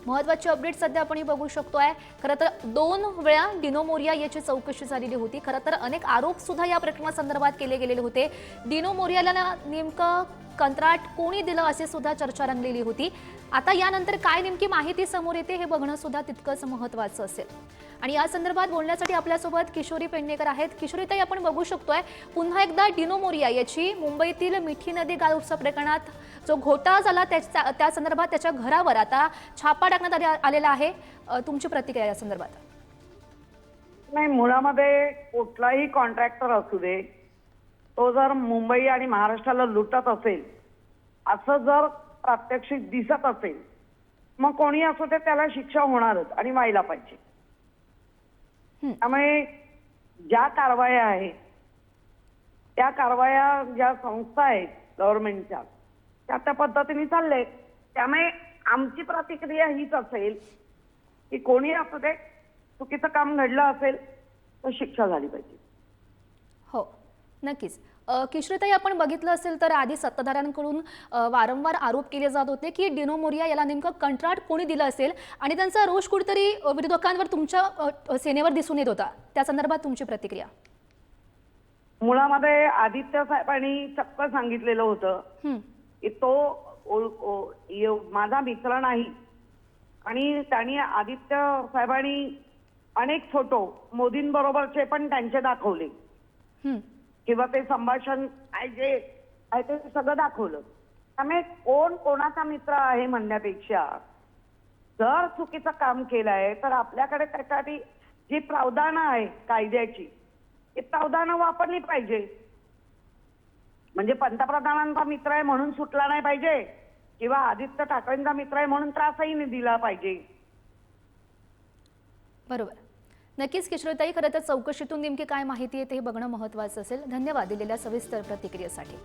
महत्त्वाची अपडेट सध्या आपण ही बघू शकतोय। खरं तर 2 वेळा डिनो मोरिया याची चौकशी झालेली होती। खरं तर अनेक आरोप सुद्धा या प्रकरणासंदर्भात केले गेलेले होते। डिनो मोरियाला नेमकं कंत्राट कोणी दिलं असे सुद्धा चर्चा रंगलेली होती। आता यानंतर काय नेमकी माहिती समोर येते हे बघणं सुद्धा तितकंच महत्त्वाचं असेल। आणि या संदर्भात बोलण्यासाठी आपल्यासोबत किशोरी पेडणेकर आहेत। किशोरीताई, आपण बघू शकतोय पुन्हा एकदा डिनो मोरिया याची मुंबईतील मिठी नदी गाळूचा प्रकरणात जो घोटाळा झाला त्या संदर्भात त्याच्या घरावर आता छापा टाकण्यात आलेला आहे। तुमची प्रतिक्रिया या संदर्भात? नाही, मुळामध्ये कुठलाही कॉन्ट्रॅक्टर असू दे, तो जर मुंबई आणि महाराष्ट्राला लुटत असेल असं जर प्रात्यक्षिक दिसत असेल, मग कोणी असो ते त्याला शिक्षा होणारच आणि व्हायला पाहिजे। त्यामुळे ज्या कारवाया आहेत त्या कारवाया ज्या संस्था आहेत गव्हर्नमेंटच्या त्या पद्धतीने चालले। त्यामुळे आमची प्रतिक्रिया हीच असेल की कोणी असू दे, चुकीचं काम घडलं असेल तर शिक्षा झाली पाहिजे। हो, नक्कीच। किशोरीताई, आपण बघितलं असेल तर आधी सत्ताधाऱ्यांकडून वारंवार आरोप केले जात होते की डिनो मोरिया याला नेमकं कंत्राट कोणी दिलं असेल आणि त्यांचा रोष कुठेतरी विरोधकांवर तुमच्या सेनेवर दिसून येत होता। त्या संदर्भात तुमची प्रतिक्रिया? मुळामध्ये आदित्य साहेबांनी चक्क सांगितलेलं होतं की तो माझा मित्र नाही आणि त्यांनी आदित्य साहेबांनी अनेक फोटो मोदींबरोबरचे पण त्यांचे दाखवले किंवा ते संभाषण जे आहे ते सगळं दाखवलं। त्यामुळे कोण कोणाचा मित्र आहे म्हणण्यापेक्षा जर चुकीचं काम केलंय तर आपल्याकडे त्यासाठी जी प्रावधानं आहे कायद्याची ती प्रावधानं वापरली पाहिजे। म्हणजे पंतप्रधानांचा मित्र आहे म्हणून सुटला नाही पाहिजे किंवा आदित्य ठाकरेंचा मित्र आहे म्हणून त्रासही नाही दिला पाहिजे। बरोबर, नक्कीच किशोरीताई। खरं तर चौकशीतून नेमकी काय माहिती येते हे बघणं महत्त्वाचं असेल। धन्यवाद दिलेल्या सविस्तर प्रतिक्रियेसाठी।